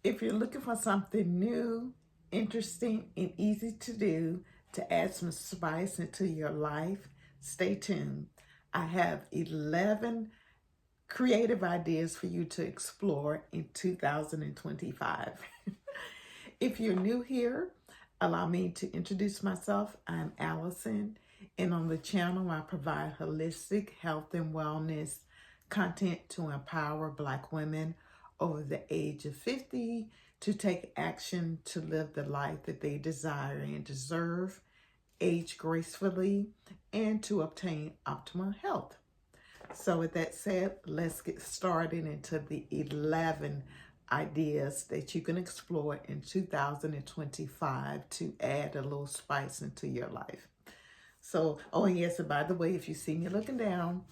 If you're looking for something new, interesting, and easy to do to add some spice into your life, stay tuned. I have 11 creative ideas for you to explore in 2025. If you're new here, allow me to introduce myself. I'm Allison, and on the channel, I provide holistic health and wellness content to empower Black women over the age of 50 to take action to live the life that they desire and deserve, age gracefully, and to obtain optimal health. So with that said, let's get started into the 11 ideas that you can explore in 2025 to add a little spice into your life. So, oh, and yes, and by the way, if you see me looking down,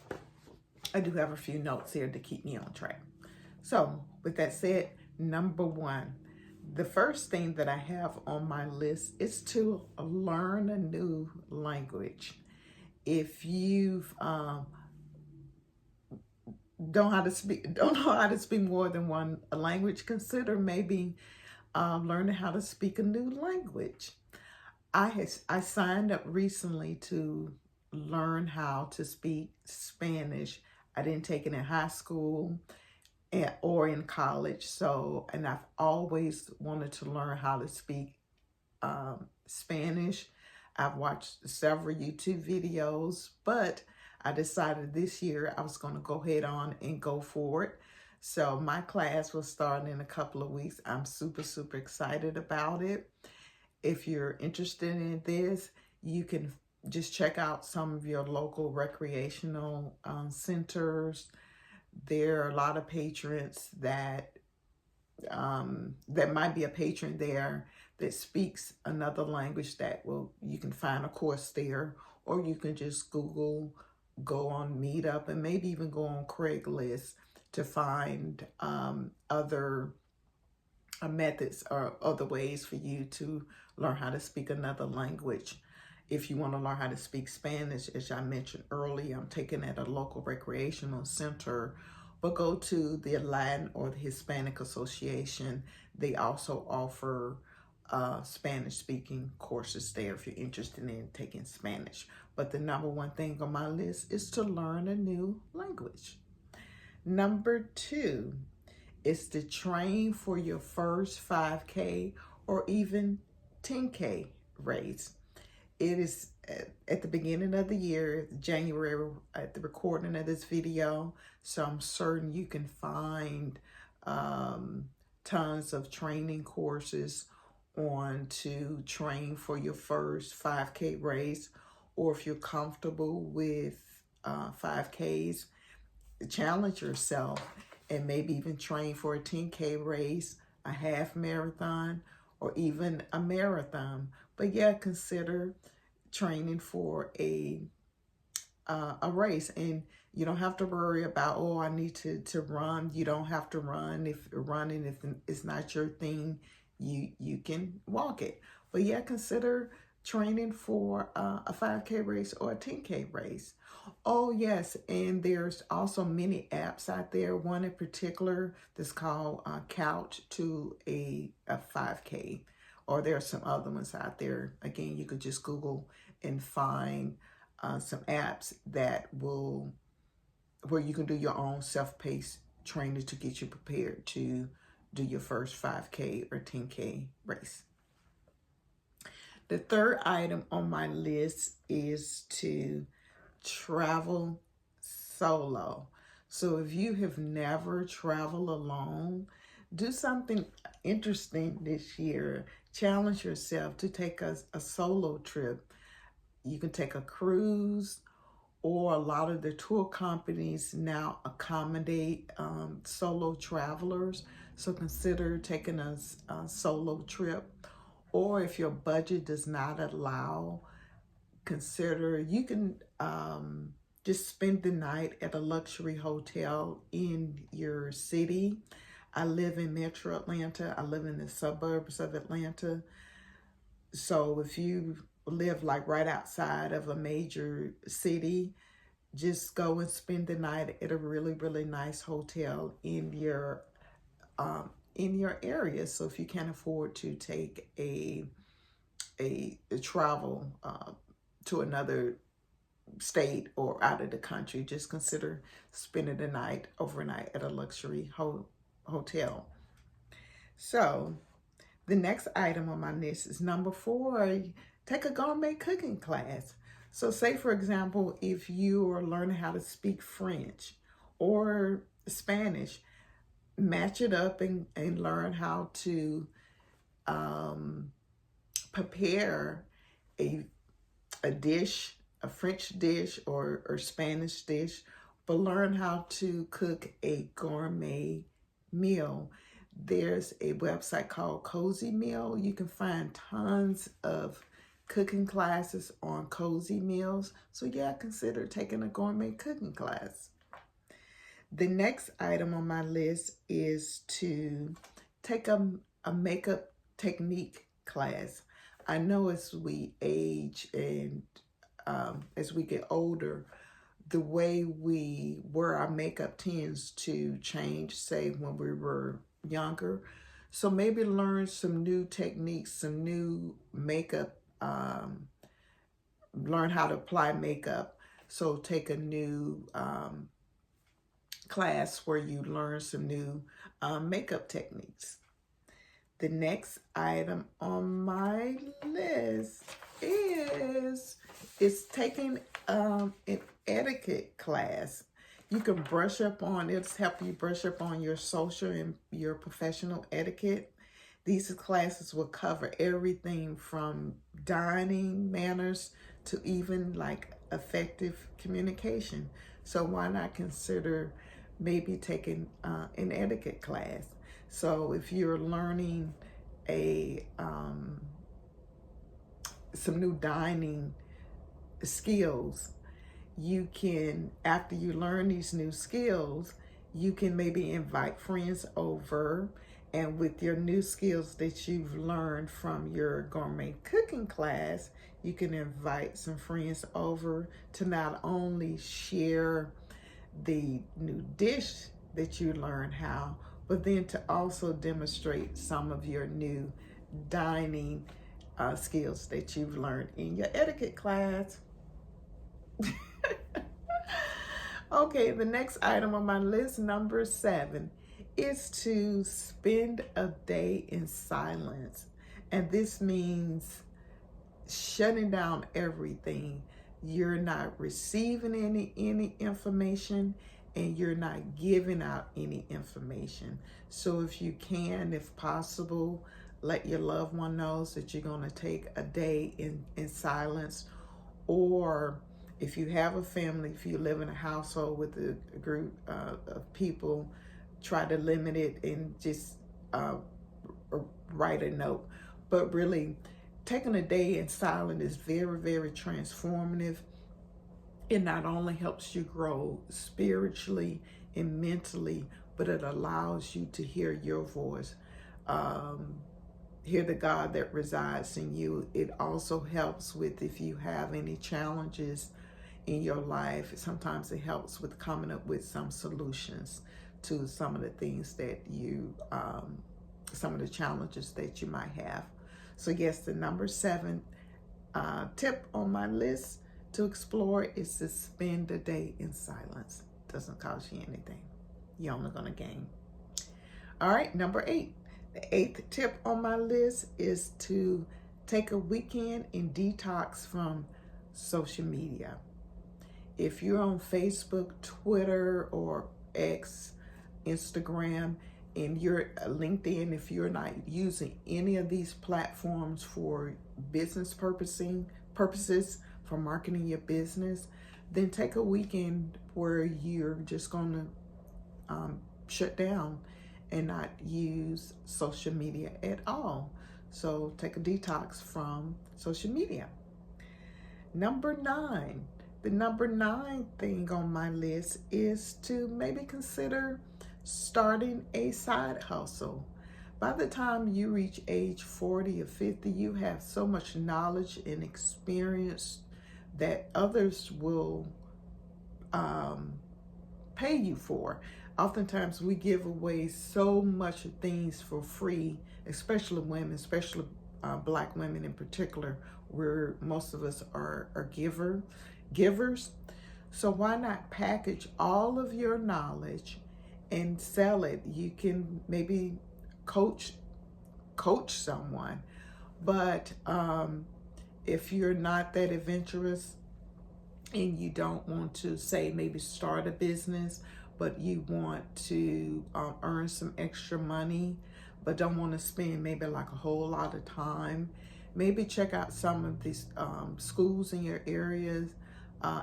I do have a few notes here to keep me on track. So with that said, number one, the first thing that I have on my list is to learn a new language. If you've don't know how to speak more than one language, consider maybe learning how to speak a new language. I signed up recently to learn how to speak Spanish. I didn't take it in high school or in college, and I've always wanted to learn how to speak Spanish. I've watched several YouTube videos, but I decided this year I was going to go ahead on and go for it. So my class will start in a couple of weeks. I'm super excited about it. If you're interested in this, you can just check out some of your local recreational centers. There are a lot of patrons that might be a patron there that speaks another language you can find a course there, or you can just Google, go on Meetup, and maybe even go on Craigslist to find other methods or other ways for you to learn how to speak another language. If you want to learn how to speak Spanish, as I mentioned earlier, I'm taking at a local recreational center, but go to the Latin or the Hispanic Association. They also offer Spanish speaking courses there if you're interested in taking Spanish. But the number one thing on my list is to learn a new language. Number two is to train for your first 5K or even 10K race. It is at the beginning of the year, January, at the recording of this video. So I'm certain you can find tons of training courses on to train for your first 5K race. Or if you're comfortable with 5Ks, challenge yourself and maybe even train for a 10K race, a half marathon, or even a marathon. But yeah, consider training for a race, and you don't have to worry about, oh, I need to run. You don't have to run. If running is not your thing, you can walk it. But yeah, consider training for a 5K race or a 10K race. Oh yes, and there's also many apps out there. One in particular that's called Couch to a 5K, or there are some other ones out there. Again, you could just Google and find some apps where you can do your own self-paced training to get you prepared to do your first 5K or 10K race. The third item on my list is to travel solo. So if you have never traveled alone, do something interesting this year. Challenge yourself to take a solo trip. You can take a cruise, or a lot of the tour companies now accommodate solo travelers. So consider taking a solo trip. Or if your budget does not allow, consider you can just spend the night at a luxury hotel in your city. I live in Metro Atlanta. I live in the suburbs of Atlanta. So if you live like right outside of a major city, just go and spend the night at a really nice hotel in your in your area. So if you can't afford to take a travel to another state or out of the country, just consider spending the night overnight at a luxury hotel. So the next item on my list is number 4, take a gourmet cooking class. So say, for example, if you are learning how to speak French or Spanish, match it up and learn how to prepare a dish, a French dish or Spanish dish, but learn how to cook a gourmet meal. There's a website called Cozy Meal. You can find tons of cooking classes on Cozy Meals. So yeah, consider taking a gourmet cooking class. The next item on my list is to take a makeup technique class. I know as we age and as we get older, the way we wear our makeup tends to change, say when we were younger. So maybe learn some new techniques, some new makeup, learn how to apply makeup. So take a new class where you learn some new makeup techniques. The next item on my list is taking an etiquette class. You can brush up on, it'll help you brush up on your social and your professional etiquette. These classes will cover everything from dining manners to even like effective communication. So why not consider maybe taking an etiquette class? So if you're learning some new dining skills, you can, after you learn these new skills, you can maybe invite friends over, and with your new skills that you've learned from your gourmet cooking class, you can invite some friends over to not only share the new dish that you learned how, but then to also demonstrate some of your new dining skills that you've learned in your etiquette class. Okay, the next item on my list, number 7, is to spend a day in silence. And this means shutting down everything. You're not receiving any information, and you're not giving out any information. So if you can, if possible, let your loved one know that you're going to take a day in silence. Or if you have a family, if you live in a household with a group of people, try to limit it and just write a note. But really, taking a day in silence is very, very transformative. It not only helps you grow spiritually and mentally, but it allows you to hear your voice, hear the God that resides in you. It also helps with if you have any challenges in your life. Sometimes it helps with coming up with some solutions to some of the things that you, some of the challenges that you might have. So yes, the number 7 tip on my list to explore is to spend a day in silence. Doesn't cost you anything. You're only gonna gain. All right, number 8. The 8th tip on my list is to take a weekend and detox from social media. If you're on Facebook, Twitter, or X, Instagram, and you're LinkedIn, if you're not using any of these platforms for business purposes, for marketing your business, then take a weekend where you're just going to shut down and not use social media at all. So take a detox from social media. Number 9. The number 9 thing on my list is to maybe consider starting a side hustle. By the time you reach age 40 or 50, you have so much knowledge and experience that others will pay you for. oftentimes we give away so much things for free, especially women, especially Black women in particular, where most of us are givers. So why not package all of your knowledge and sell it? You can maybe coach someone, but if you're not that adventurous and you don't want to, say, maybe start a business, but you want to earn some extra money, but don't want to spend maybe like a whole lot of time, maybe check out some of these schools in your areas,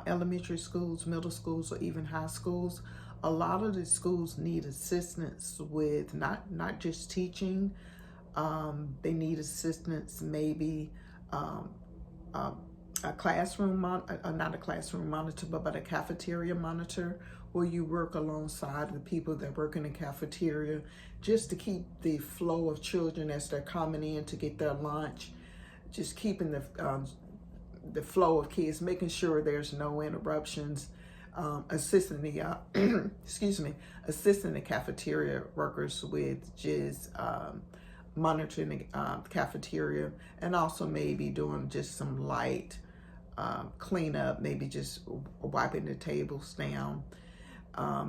elementary schools, middle schools, or even high schools. A lot of the schools need assistance with not just teaching. They need assistance, maybe a classroom, not a classroom monitor, but a cafeteria monitor, where you work alongside the people that work in the cafeteria, just to keep the flow of children as they're coming in to get their lunch, just keeping the flow of kids, making sure there's no interruptions, assisting the assisting the cafeteria workers with just monitoring the cafeteria, and also maybe doing just some light cleanup, maybe just wiping the tables down.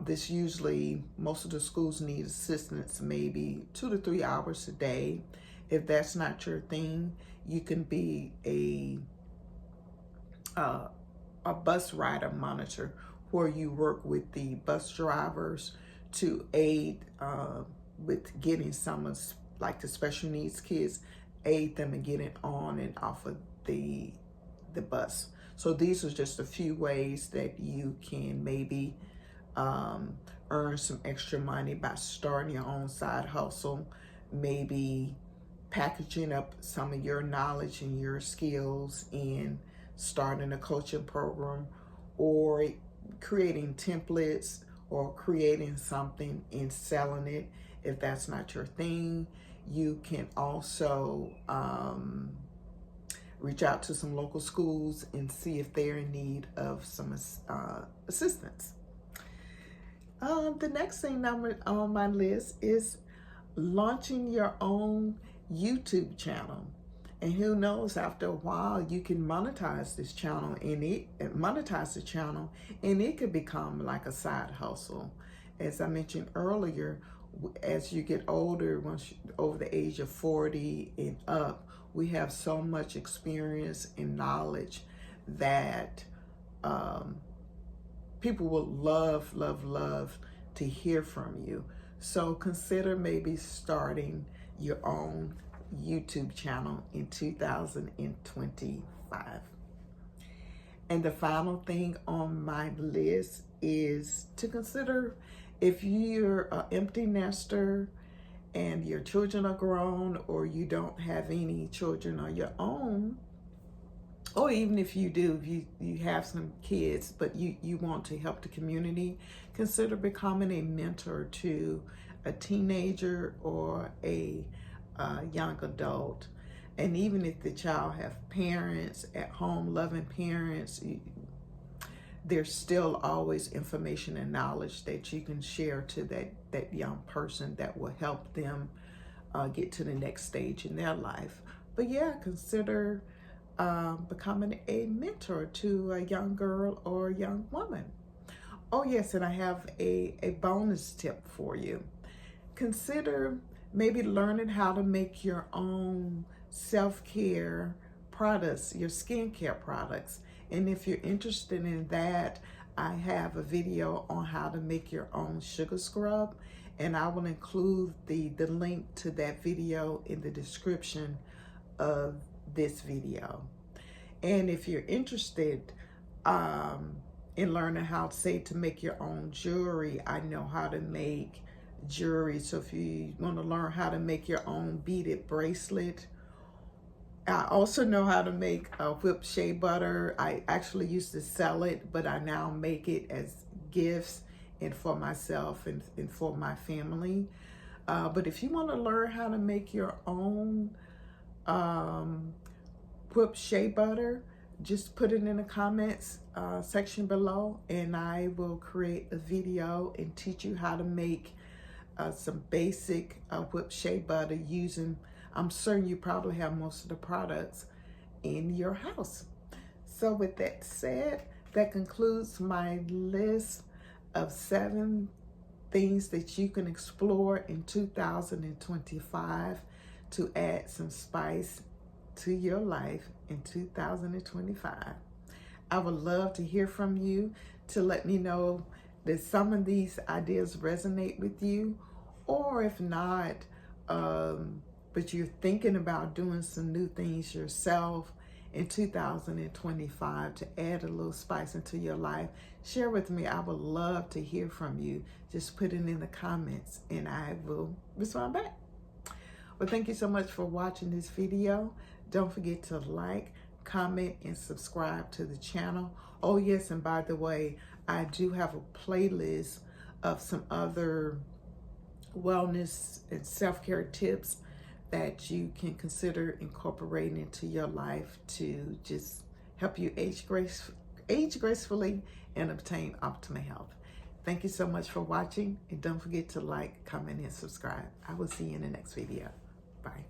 This usually, most of the schools need assistance maybe 2 to 3 hours a day. If that's not your thing, you can be a bus rider monitor, where you work with the bus drivers to aid with getting some of, like, the special needs kids, aid them in getting on and off of the bus. So these are just a few ways that you can maybe earn some extra money by starting your own side hustle, maybe packaging up some of your knowledge and your skills in starting a coaching program, or creating templates, or creating something and selling it. If that's not your thing, you can also reach out to some local schools and see if they're in need of some assistance. The next thing on my list is launching your own YouTube channel. And who knows, after a while, you can monetize this channel, and it could become like a side hustle. As I mentioned earlier, as you get older, once over the age of 40 and up, we have so much experience and knowledge that people will love to hear from you. So consider maybe starting your own YouTube channel in 2025. And the final thing on my list is to consider, if you're an empty nester and your children are grown, or you don't have any children of your own, or even if you do, you have some kids, but you want to help the community, consider becoming a mentor to a teenager or a young adult. And even if the child have parents at home, loving parents, there's still always information and knowledge that you can share to that young person that will help them get to the next stage in their life. But yeah, consider becoming a mentor to a young girl or a young woman. Oh yes, and I have a bonus tip for you. Consider maybe learning how to make your own self-care products, your skincare products. And if you're interested in that, I have a video on how to make your own sugar scrub, and I will include the link to that video in the description of this video. And if you're interested in learning how to make your own jewelry, I know how to make jewelry. So if you want to learn how to make your own beaded bracelet, I also know how to make whipped shea butter. I actually used to sell it, but I now make it as gifts and for myself and for my family. But if you want to learn how to make your own whipped shea butter, just put it in the comments section below, and I will create a video and teach you how to make some basic whipped shea butter using, I'm certain you probably have most of the products in your house. So with that said, that concludes my list of 7 things that you can explore in 2025 to add some spice to your life in 2025. I would love to hear from you to let me know that some of these ideas resonate with you, or if not, but you're thinking about doing some new things yourself in 2025 to add a little spice into your life. Share with me. I would love to hear from you. Just put it in the comments and I will respond back. Well, thank you so much for watching this video. Don't forget to like, comment, and subscribe to the channel. Oh yes, and by the way, I do have a playlist of some other wellness and self-care tips that you can consider incorporating into your life to just help you age gracefully and obtain optimal health. Thank you so much for watching, and don't forget to like, comment, and subscribe. I will see you in the next video. Bye.